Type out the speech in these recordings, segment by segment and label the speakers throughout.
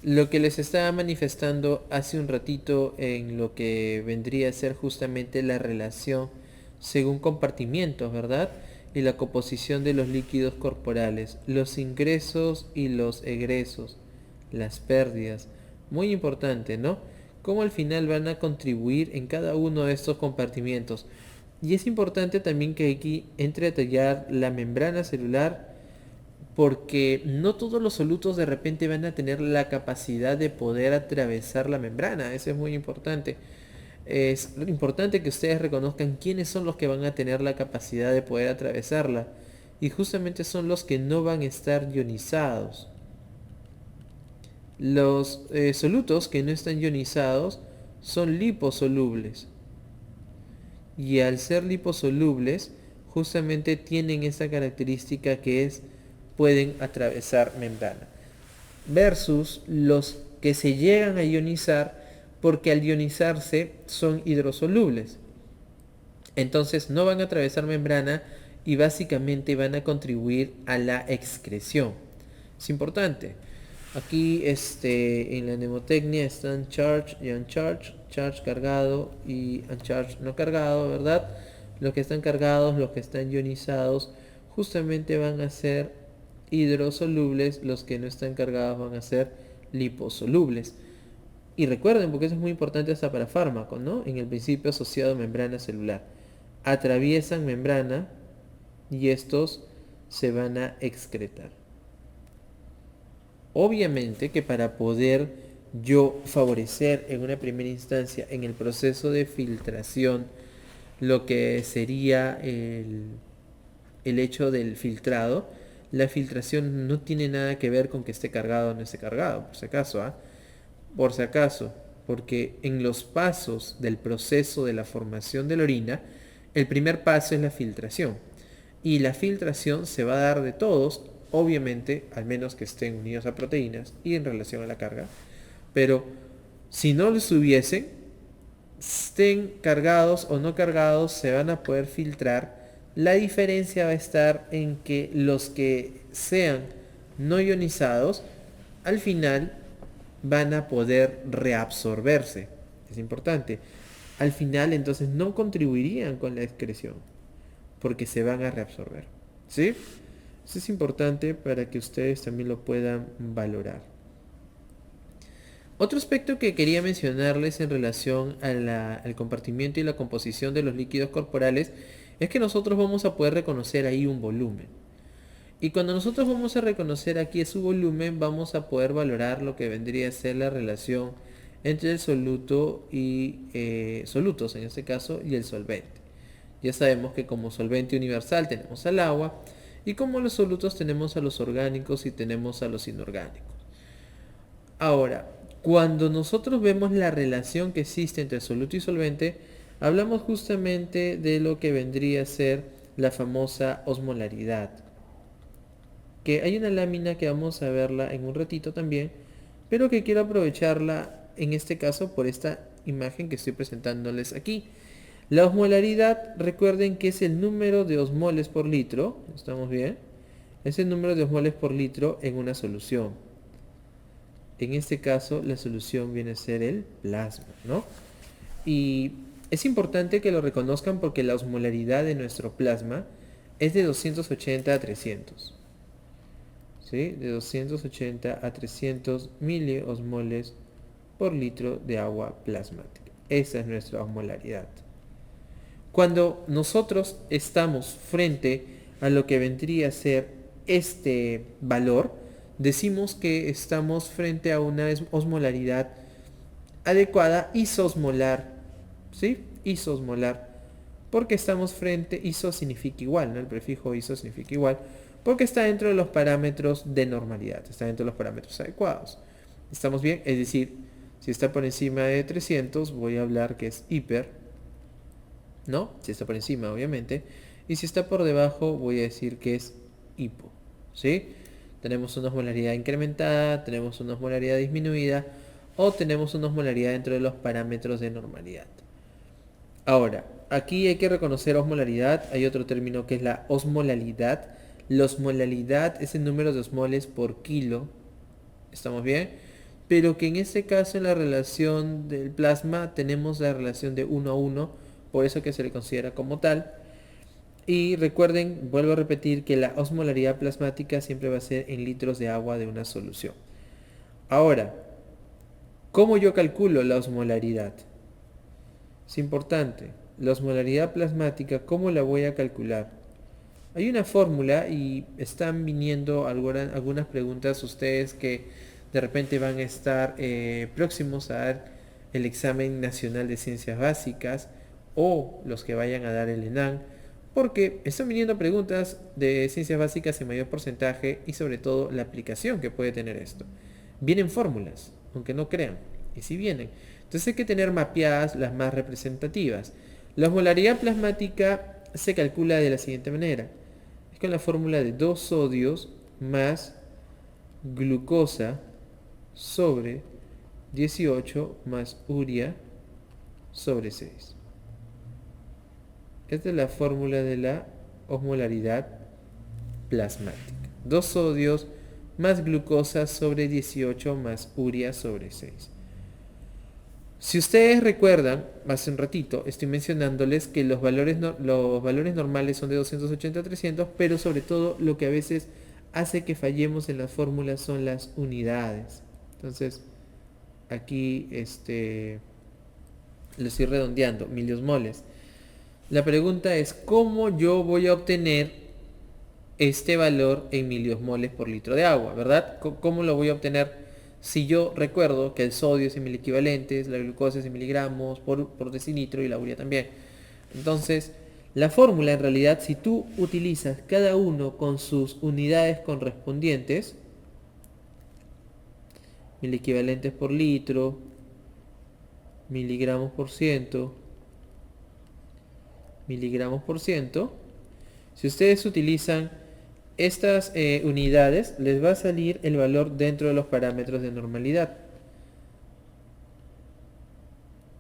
Speaker 1: Lo que les estaba manifestando hace un ratito en lo que vendría a ser justamente la relación según compartimientos, ¿verdad? Y la composición de los líquidos corporales, los ingresos y los egresos, las pérdidas. Muy importante, ¿no? Cómo al final van a contribuir en cada uno de estos compartimientos. Y es importante también que aquí entre a tallar la membrana celular, porque no todos los solutos de repente van a tener la capacidad de poder atravesar la membrana. Eso es muy importante. Es importante que ustedes reconozcan quiénes son los que van a tener la capacidad de poder atravesarla. Y justamente son los que no van a estar ionizados. Los solutos que no están ionizados son liposolubles. Y al ser liposolubles, justamente tienen esa característica que es pueden atravesar membrana. Versus los que se llegan a ionizar porque al ionizarse son hidrosolubles. Entonces no van a atravesar membrana y básicamente van a contribuir a la excreción. Es importante. Aquí en la mnemotecnia están charge y uncharge, charge cargado y uncharge no cargado, ¿verdad? Los que están cargados, los que están ionizados, justamente van a ser hidrosolubles, los que no están cargados van a ser liposolubles. Y recuerden, porque eso es muy importante hasta para fármacos, ¿no? En el principio asociado a membrana celular. Atraviesan membrana y estos se van a excretar. Obviamente que para poder yo favorecer en una primera instancia en el proceso de filtración lo que sería el hecho del filtrado, la filtración no tiene nada que ver con que esté cargado o no esté cargado, por si acaso, ¿ah? Por si acaso, porque en los pasos del proceso de la formación de la orina, el primer paso es la filtración. Y la filtración se va a dar de todos, obviamente, al menos que estén unidos a proteínas y en relación a la carga. Pero si no lo estuviesen, estén cargados o no cargados, se van a poder filtrar. La diferencia va a estar en que los que sean no ionizados, al final van a poder reabsorberse. Es importante. Al final entonces no contribuirían con la excreción, porque se van a reabsorber. ¿Sí? Eso es importante para que ustedes también lo puedan valorar. Otro aspecto que quería mencionarles en relación al compartimiento y la composición de los líquidos corporales es que nosotros vamos a poder reconocer ahí un volumen. Y cuando nosotros vamos a reconocer aquí su volumen, vamos a poder valorar lo que vendría a ser la relación entre el soluto y solutos en este caso y el solvente. Ya sabemos que como solvente universal tenemos al agua y como los solutos tenemos a los orgánicos y tenemos a los inorgánicos. Ahora, cuando nosotros vemos la relación que existe entre soluto y solvente, hablamos justamente de lo que vendría a ser la famosa osmolaridad. Que hay una lámina que vamos a verla en un ratito también, pero que quiero aprovecharla en este caso por esta imagen que estoy presentándoles aquí. La osmolaridad, recuerden que es el número de osmoles por litro, ¿estamos bien? Es el número de osmoles por litro en una solución. En este caso, la solución viene a ser el plasma, ¿no? Y es importante que lo reconozcan porque la osmolaridad de nuestro plasma es de 280 a 300. ¿Sí? De 280 a 300 miliosmoles por litro de agua plasmática. Esa es nuestra osmolaridad. Cuando nosotros estamos frente a lo que vendría a ser este valor, decimos que estamos frente a una osmolaridad adecuada isosmolar, ¿sí? Isosmolar. Porque estamos frente, iso significa igual, ¿no? El prefijo iso significa igual, porque está dentro de los parámetros de normalidad, está dentro de los parámetros adecuados. ¿Estamos bien? Es decir, si está por encima de 300, voy a hablar que es hiper, ¿no? Si está por encima, obviamente. Y si está por debajo, voy a decir que es hipo, ¿sí? Tenemos una osmolaridad incrementada, tenemos una osmolaridad disminuida, o tenemos una osmolaridad dentro de los parámetros de normalidad. Ahora, aquí hay que reconocer osmolaridad, hay otro término que es la osmolalidad. La osmolalidad es el número de osmoles por kilo, ¿estamos bien? pero que en este caso en la relación del plasma tenemos la relación de 1 a 1, por eso que se le considera como tal. Y recuerden, vuelvo a repetir, que la osmolaridad plasmática siempre va a ser en litros de agua de una solución. Ahora, ¿cómo yo calculo la osmolaridad? Es importante. La osmolaridad plasmática, ¿cómo la voy a calcular? Hay una fórmula y están viniendo algunas preguntas ustedes que de repente van a estar próximos a dar el examen nacional de ciencias básicas o los que vayan a dar el ENAM, porque están viniendo preguntas de ciencias básicas en mayor porcentaje y sobre todo la aplicación que puede tener esto. Vienen fórmulas, aunque no crean, y sí vienen. Entonces hay que tener mapeadas las más representativas. La osmolaridad plasmática se calcula de la siguiente manera. Es con la fórmula de 2 sodios más glucosa sobre 18 más urea sobre 6. Esta es la fórmula de la osmolaridad plasmática. 2 sodios más glucosa sobre 18 más urea sobre 6. Si ustedes recuerdan, hace un ratito estoy mencionándoles que los valores normales son de 280 a 300, pero sobre todo lo que a veces hace que fallemos en las fórmulas son las unidades. Entonces, aquí lo estoy redondeando, miliosmoles. La pregunta es, ¿cómo yo voy a obtener este valor en miliosmoles por litro de agua? ¿Verdad? ¿Cómo lo voy a obtener? Si yo recuerdo que el sodio es en miliequivalentes, la glucosa es en miligramos por decilitro y la urea también. Entonces, la fórmula en realidad, si tú utilizas cada uno con sus unidades correspondientes, miliequivalentes por litro, miligramos por ciento, miligramos por ciento, si ustedes utilizan estas unidades, les va a salir el valor dentro de los parámetros de normalidad.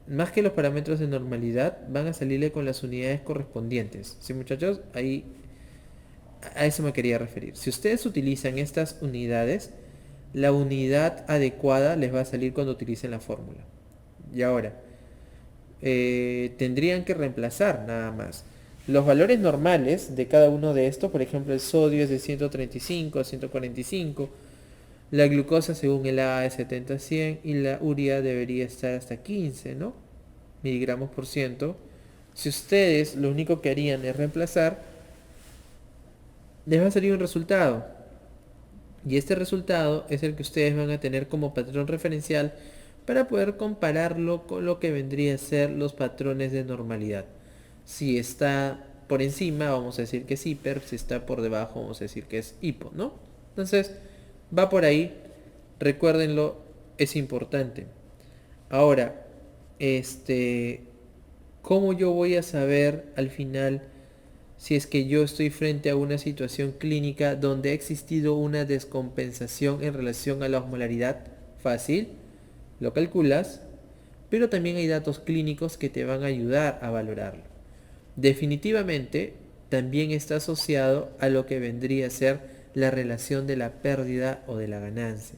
Speaker 1: Más que los parámetros de normalidad, van a salirle con las unidades correspondientes. ¿Sí, muchachos? Ahí a eso me quería referir. Si ustedes utilizan estas unidades, la unidad adecuada les va a salir cuando utilicen la fórmula. Y ahora, tendrían que reemplazar nada más los valores normales de cada uno de estos. Por ejemplo, el sodio es de 135 a 145, la glucosa según el A es 70 a 100 y la urea debería estar hasta 15, ¿no? Miligramos por ciento. Si ustedes lo único que harían es reemplazar, les va a salir un resultado, y este resultado es el que ustedes van a tener como patrón referencial para poder compararlo con lo que vendría a ser los patrones de normalidad. Si está por encima, vamos a decir que es hiper; si está por debajo, vamos a decir que es hipo, ¿no? Entonces, va por ahí, recuérdenlo, es importante. Ahora, ¿cómo yo voy a saber al final si es que yo estoy frente a una situación clínica donde ha existido una descompensación en relación a la osmolaridad? Fácil, lo calculas, pero también hay datos clínicos que te van a ayudar a valorarlo. Definitivamente, también está asociado a lo que vendría a ser la relación de la pérdida o de la ganancia.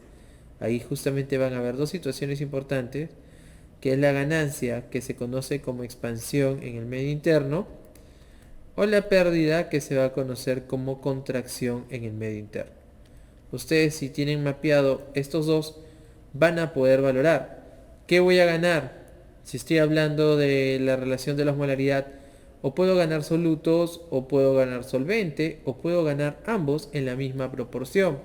Speaker 1: Ahí justamente van a haber dos situaciones importantes, que es la ganancia, que se conoce como expansión en el medio interno, o la pérdida, que se va a conocer como contracción en el medio interno. Ustedes, si tienen mapeado estos dos, van a poder valorar qué voy a ganar. Si estoy hablando de la relación de la osmolaridad, o puedo ganar solutos, o puedo ganar solvente, o puedo ganar ambos en la misma proporción,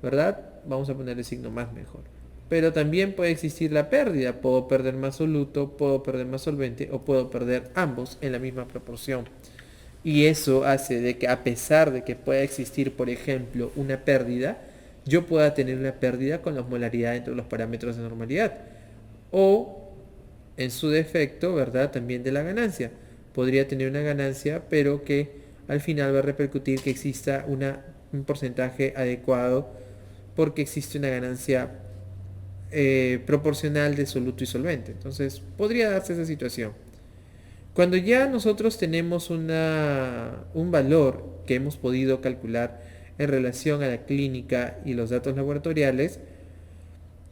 Speaker 1: ¿verdad? Vamos a poner el signo más mejor. Pero también puede existir la pérdida. Puedo perder más soluto, puedo perder más solvente, o puedo perder ambos en la misma proporción. Y eso hace de que, a pesar de que pueda existir, por ejemplo, una pérdida, yo pueda tener una pérdida con la osmolaridad dentro de los parámetros de normalidad. O, en su defecto, ¿verdad?, también de la ganancia. Podría tener una ganancia, pero que al final va a repercutir que exista un porcentaje adecuado, porque existe una ganancia proporcional de soluto y solvente. Entonces, podría darse esa situación. Cuando ya nosotros tenemos un valor que hemos podido calcular en relación a la clínica y los datos laboratoriales,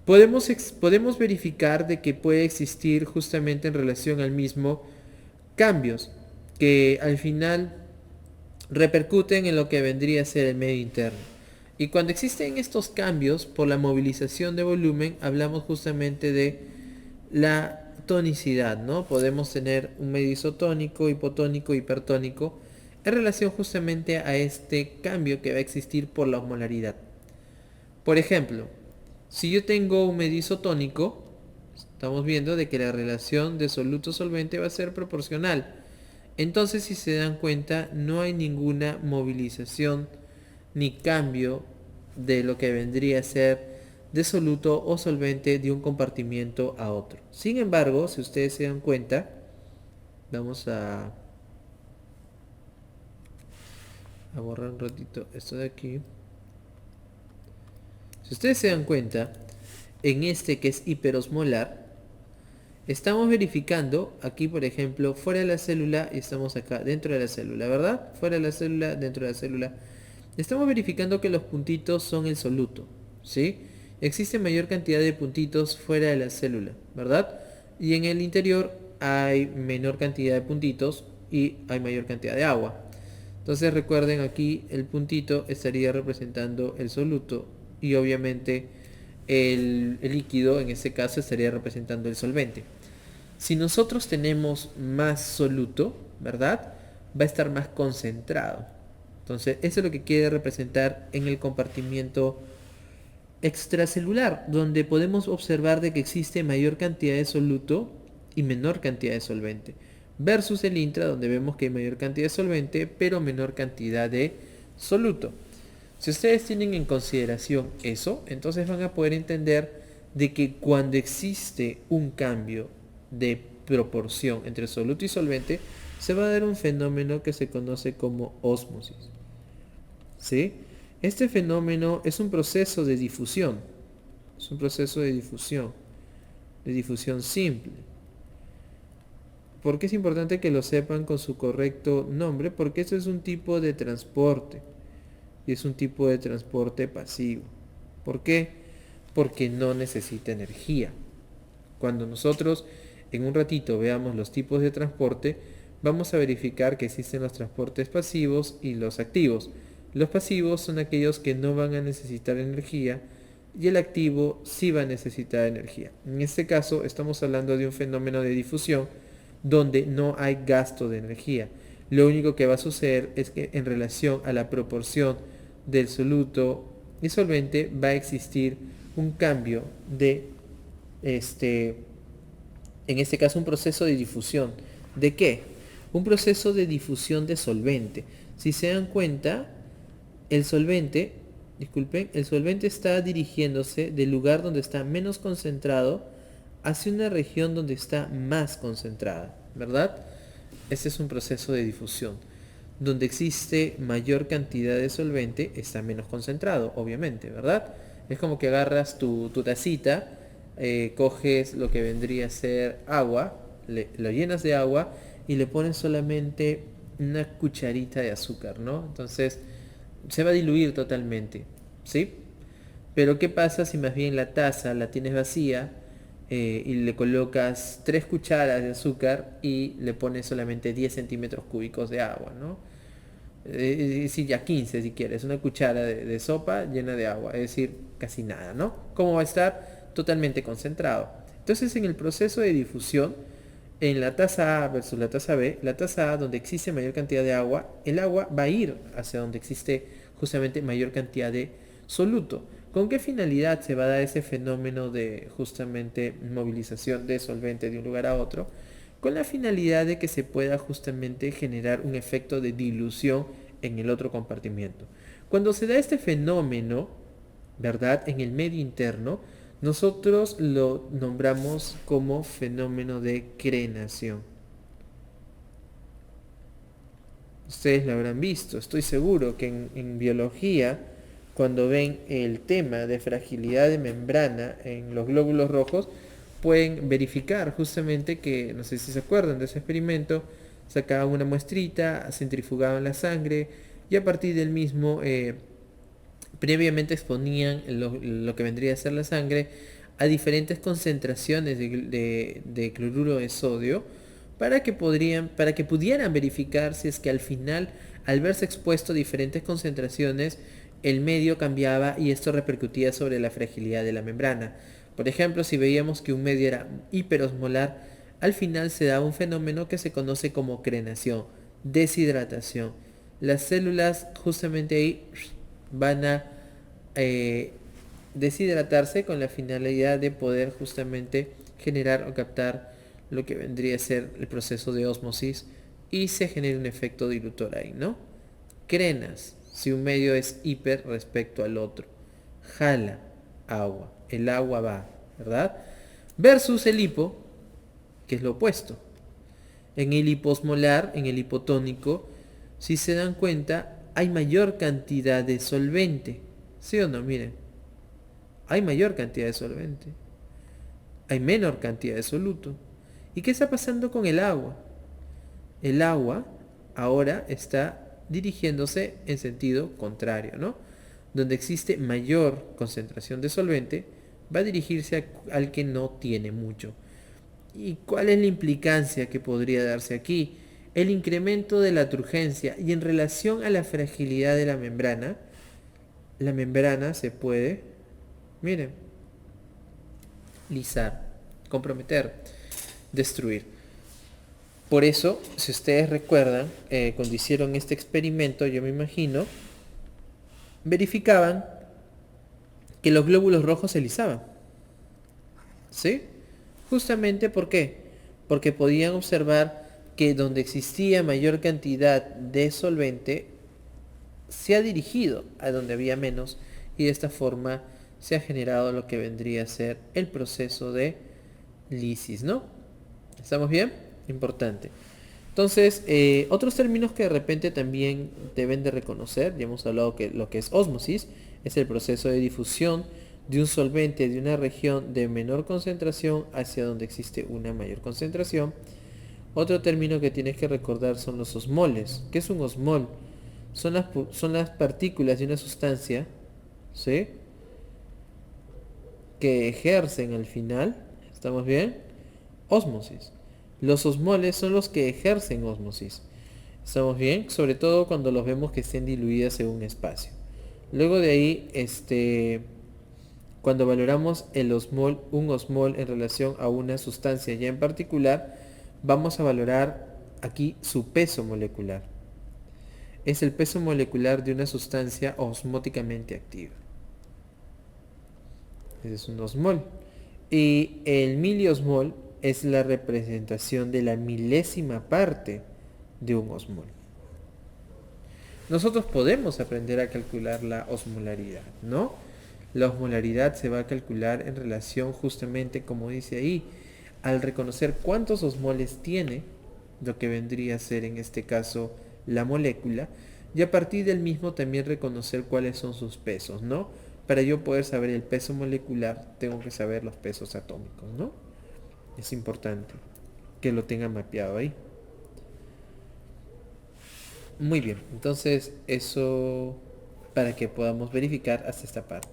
Speaker 1: podemos verificar de que puede existir justamente en relación al mismo cambios que al final repercuten en lo que vendría a ser el medio interno. Y cuando existen estos cambios por la movilización de volumen, hablamos justamente de la tonicidad, ¿no? Podemos tener un medio isotónico, hipotónico, hipertónico, en relación justamente a este cambio que va a existir por la osmolaridad. Por ejemplo, si yo tengo un medio isotónico, estamos viendo de que la relación de soluto-solvente va a ser proporcional. Entonces, si se dan cuenta, no hay ninguna movilización ni cambio de lo que vendría a ser de soluto o solvente de un compartimiento a otro. Sin embargo, si ustedes se dan cuenta, vamos a borrar un ratito esto de aquí. Si ustedes se dan cuenta, en este que es hiperosmolar, estamos verificando aquí, por ejemplo, fuera de la célula y estamos acá dentro de la célula, ¿verdad? Fuera de la célula, dentro de la célula. Estamos verificando que los puntitos son el soluto, ¿sí? Existe mayor cantidad de puntitos fuera de la célula, ¿verdad? Y en el interior hay menor cantidad de puntitos y hay mayor cantidad de agua. Entonces recuerden, aquí el puntito estaría representando el soluto y obviamente el líquido en este caso estaría representando el solvente. Si nosotros tenemos más soluto, ¿verdad? Va a estar más concentrado. Entonces, eso es lo que quiere representar en el compartimiento extracelular, donde podemos observar de que existe mayor cantidad de soluto y menor cantidad de solvente, versus el intra, donde vemos que hay mayor cantidad de solvente, pero menor cantidad de soluto. Si ustedes tienen en consideración eso, entonces van a poder entender de que cuando existe un cambio de proporción entre soluto y solvente, se va a dar un fenómeno que se conoce como ósmosis. ¿Sí? Este fenómeno es un proceso de difusión. Es un proceso de difusión simple. ¿Por qué es importante que lo sepan con su correcto nombre? Porque esto es un tipo de transporte. Y es un tipo de transporte pasivo. ¿Por qué? Porque no necesita energía. Cuando nosotros en un ratito veamos los tipos de transporte, vamos a verificar que existen los transportes pasivos y los activos. Los pasivos son aquellos que no van a necesitar energía y el activo sí va a necesitar energía. En este caso estamos hablando de un fenómeno de difusión donde no hay gasto de energía. Lo único que va a suceder es que en relación a la proporción del soluto y solvente va a existir un cambio de en este caso un proceso de difusión. ¿De qué? Un proceso de difusión de solvente. Si se dan cuenta, el solvente, disculpen, el solvente está dirigiéndose del lugar donde está menos concentrado hacia una región donde está más concentrada, ¿verdad? Este es un proceso de difusión. Donde existe mayor cantidad de solvente, está menos concentrado, obviamente, ¿verdad? Es como que agarras tu tacita, coges lo que vendría a ser agua, lo llenas de agua y le pones solamente una cucharita de azúcar, ¿no? Entonces se va a diluir totalmente, ¿sí? Pero ¿qué pasa si más bien la taza la tienes vacía y le colocas 3 cucharas de azúcar y le pones solamente 10 centímetros cúbicos de agua, ¿no? Sí, ya 15 si quieres, una cuchara de sopa llena de agua, es decir, casi nada, ¿no? ¿Cómo va a estar? Totalmente concentrado. Entonces, en el proceso de difusión, en la taza A versus la taza B, la taza A donde existe mayor cantidad de agua, el agua va a ir hacia donde existe justamente mayor cantidad de soluto. ¿Con qué finalidad se va a dar ese fenómeno de justamente movilización de solvente de un lugar a otro? Con la finalidad de que se pueda justamente generar un efecto de dilución en el otro compartimiento. Cuando se da este fenómeno, ¿verdad? En el medio interno, nosotros lo nombramos como fenómeno de crenación. Ustedes lo habrán visto, estoy seguro que en biología, cuando ven el tema de fragilidad de membrana en los glóbulos rojos, pueden verificar justamente que, no sé si se acuerdan de ese experimento, sacaban una muestrita, centrifugaban la sangre y a partir del mismo previamente exponían lo que vendría a ser la sangre a diferentes concentraciones de cloruro de sodio para que pudieran verificar si es que al final, al verse expuesto a diferentes concentraciones, el medio cambiaba y esto repercutía sobre la fragilidad de la membrana. Por ejemplo, si veíamos que un medio era hiperosmolar, al final se da un fenómeno que se conoce como crenación, deshidratación. Las células justamente ahí van a deshidratarse con la finalidad de poder justamente generar o captar lo que vendría a ser el proceso de ósmosis y se genera un efecto dilutor ahí, ¿no? Crenas, si un medio es hiper respecto al otro. Jala agua, el agua va, ¿verdad? Versus el hipo, que es lo opuesto. En el hiposmolar, en el hipotónico, si se dan cuenta, hay mayor cantidad de solvente. ¿Sí o no? Miren, hay mayor cantidad de solvente. Hay menor cantidad de soluto. ¿Y qué está pasando con el agua? El agua ahora está dirigiéndose en sentido contrario, ¿no? Donde existe mayor concentración de solvente, va a dirigirse al que no tiene mucho. ¿Y cuál es la implicancia que podría darse aquí? El incremento de la turgencia y en relación a la fragilidad de la membrana se puede, miren, lisar, comprometer, destruir. Por eso, si ustedes recuerdan, cuando hicieron este experimento, yo me imagino, verificaban que los glóbulos rojos se lisaban. ¿Sí? Justamente ¿por qué? Porque podían observar que donde existía mayor cantidad de solvente, se ha dirigido a donde había menos y de esta forma se ha generado lo que vendría a ser el proceso de lisis, ¿no? ¿Estamos bien? Importante. Entonces, otros términos que de repente también deben de reconocer, ya hemos hablado que lo que es ósmosis es el proceso de difusión de un solvente de una región de menor concentración hacia donde existe una mayor concentración. Otro término que tienes que recordar son los osmoles. ¿Qué es un osmol? Son las partículas de una sustancia, ¿sí?, que ejercen al final, ¿estamos bien?, ósmosis. Los osmoles son los que ejercen ósmosis. ¿Estamos bien? Sobre todo cuando los vemos que estén diluidas en un espacio. Luego de ahí, cuando valoramos un osmol en relación a una sustancia ya en particular, vamos a valorar aquí su peso molecular. Es el peso molecular de una sustancia osmóticamente activa. Ese es un osmol. Y el miliosmol es la representación de la milésima parte de un osmol. Nosotros podemos aprender a calcular la osmolaridad, ¿no? La osmolaridad se va a calcular en relación justamente, como dice ahí, al reconocer cuántos osmoles tiene, lo que vendría a ser en este caso la molécula, y a partir del mismo también reconocer cuáles son sus pesos, ¿no? Para yo poder saber el peso molecular, tengo que saber los pesos atómicos, ¿no? Es importante que lo tengan mapeado ahí. Muy bien, entonces eso para que podamos verificar hasta esta parte.